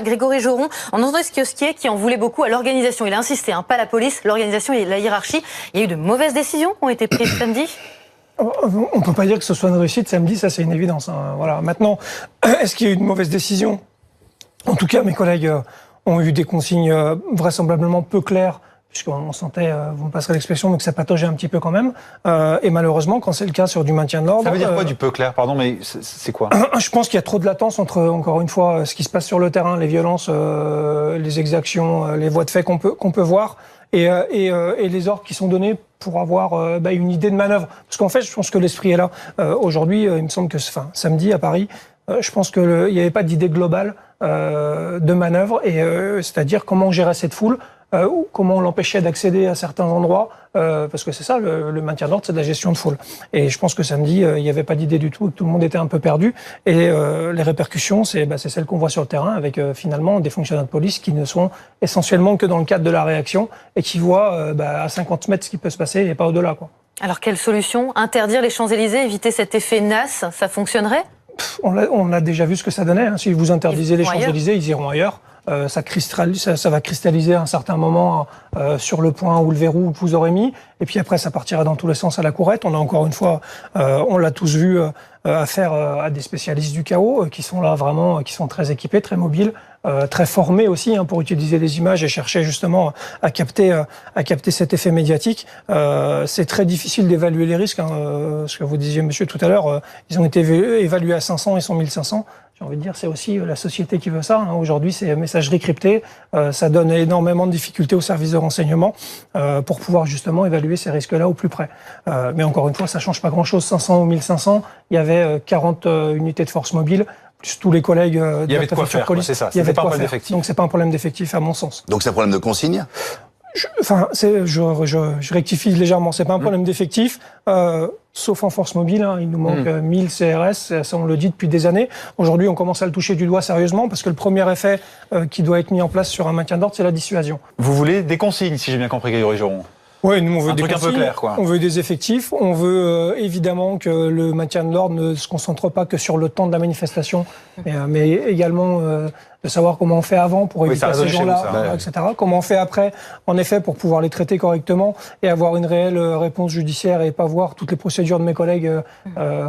Grégory Joron, on entendait ce kiosquier qui en voulait beaucoup à l'organisation. Il a insisté, pas la police, l'organisation et la hiérarchie. Il y a eu de mauvaises décisions qui ont été prises samedi. On ne peut pas dire que ce soit une réussite samedi, ça c'est une évidence. Voilà. Maintenant, est-ce qu'il y a eu une mauvaise décision ? En tout cas, mes collègues ont eu des consignes vraisemblablement peu claires, puisqu'on sentait, vous me passerez l'expression, mais que ça pataugeait un petit peu quand même. Et malheureusement, quand c'est le cas sur du maintien de l'ordre... Ça veut dire quoi du peu clair ? Pardon, mais c'est quoi ? Je pense qu'il y a trop de latence entre, encore une fois, ce qui se passe sur le terrain, les violences, les exactions, les voies de fait qu'on peut voir, et les ordres qui sont donnés pour avoir une idée de manœuvre. Parce qu'en fait, je pense que l'esprit est là. Aujourd'hui, il me semble que, samedi à Paris, je pense qu'il n'y avait pas d'idée globale de manœuvre, et c'est-à-dire comment gérer cette foule, ou comment on l'empêchait d'accéder à certains endroits, parce que c'est ça, le maintien d'ordre, c'est de la gestion de foule. Et je pense que samedi, il n'y avait pas d'idée du tout, que tout le monde était un peu perdu. Et les répercussions, c'est celles qu'on voit sur le terrain, avec finalement des fonctionnaires de police qui ne sont essentiellement que dans le cadre de la réaction, et qui voient à 50 mètres ce qui peut se passer, et pas au-delà, quoi. Alors quelle solution ? Interdire les Champs-Élysées, éviter cet effet NAS, ça fonctionnerait ? On a déjà vu ce que ça donnait. Si vous interdisez les Champs-Élysées, ils iront ailleurs. Ça va cristalliser à un certain moment sur le point où le verrou que vous aurez mis, et puis après ça partira dans tous les sens à la courette. On a encore une fois, on l'a tous vu, affaire à des spécialistes du chaos qui sont là vraiment, qui sont très équipés, très mobiles, très formés aussi pour utiliser les images et chercher justement à capter cet effet médiatique. C'est très difficile d'évaluer les risques. Ce que vous disiez, monsieur, tout à l'heure, ils ont été évalués à 500, ils sont 1500. J'ai envie de dire, c'est aussi la société qui veut ça. Aujourd'hui, c'est messagerie cryptée. Ça donne énormément de difficultés aux services de renseignement pour pouvoir justement évaluer ces risques-là au plus près. Mais encore une fois, ça change pas grand-chose. 500 ou 1500, il y avait 40 unités de force mobile, plus tous les collègues de il y avait de quoi faire, police. C'est ça. Il y avait pas de un quoi problème faire. d'effectif. Donc c'est pas un problème d'effectif à mon sens. Donc c'est un problème de consigne ? Je rectifie légèrement. C'est pas un problème d'effectif, sauf en force mobile. Il nous manque 1000 CRS, ça on le dit depuis des années. Aujourd'hui, on commence à le toucher du doigt sérieusement, parce que le premier effet qui doit être mis en place sur un maintien d'ordre, c'est la dissuasion. Vous voulez des consignes, si j'ai bien compris, Grégory Joron ? Oui, nous on veut un des truc consignes, un peu clair, quoi. On veut des effectifs, on veut évidemment que le maintien de l'ordre ne se concentre pas que sur le temps de la manifestation, mais également de savoir comment on fait avant pour éviter ces gens-là, etc. Comment on fait après, en effet, pour pouvoir les traiter correctement et avoir une réelle réponse judiciaire, et pas voir toutes les procédures de mes collègues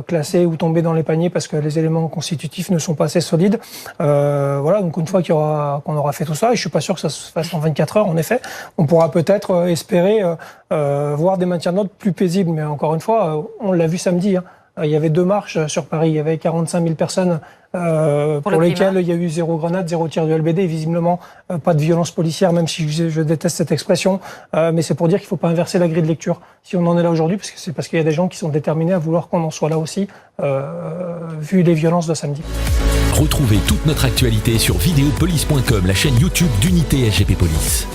classées ou tomber dans les paniers parce que les éléments constitutifs ne sont pas assez solides. Voilà, donc une fois qu'on aura fait tout ça, et je suis pas sûr que ça se fasse en 24 heures, en effet, on pourra peut-être espérer voir des maintiens d'ordre plus paisibles. Mais encore une fois, on l'a vu samedi, il y avait 2 marches sur Paris, il y avait 45 000 personnes pour lesquelles il y a eu 0 grenade, 0 tir du LBD, et visiblement pas de violence policière, même si je déteste cette expression, mais c'est pour dire qu'il ne faut pas inverser la grille de lecture. Si on en est là aujourd'hui, c'est parce qu'il y a des gens qui sont déterminés à vouloir qu'on en soit là aussi, vu les violences de samedi. Retrouvez toute notre actualité sur videopolice.com, la chaîne YouTube d'Unité SGP Police.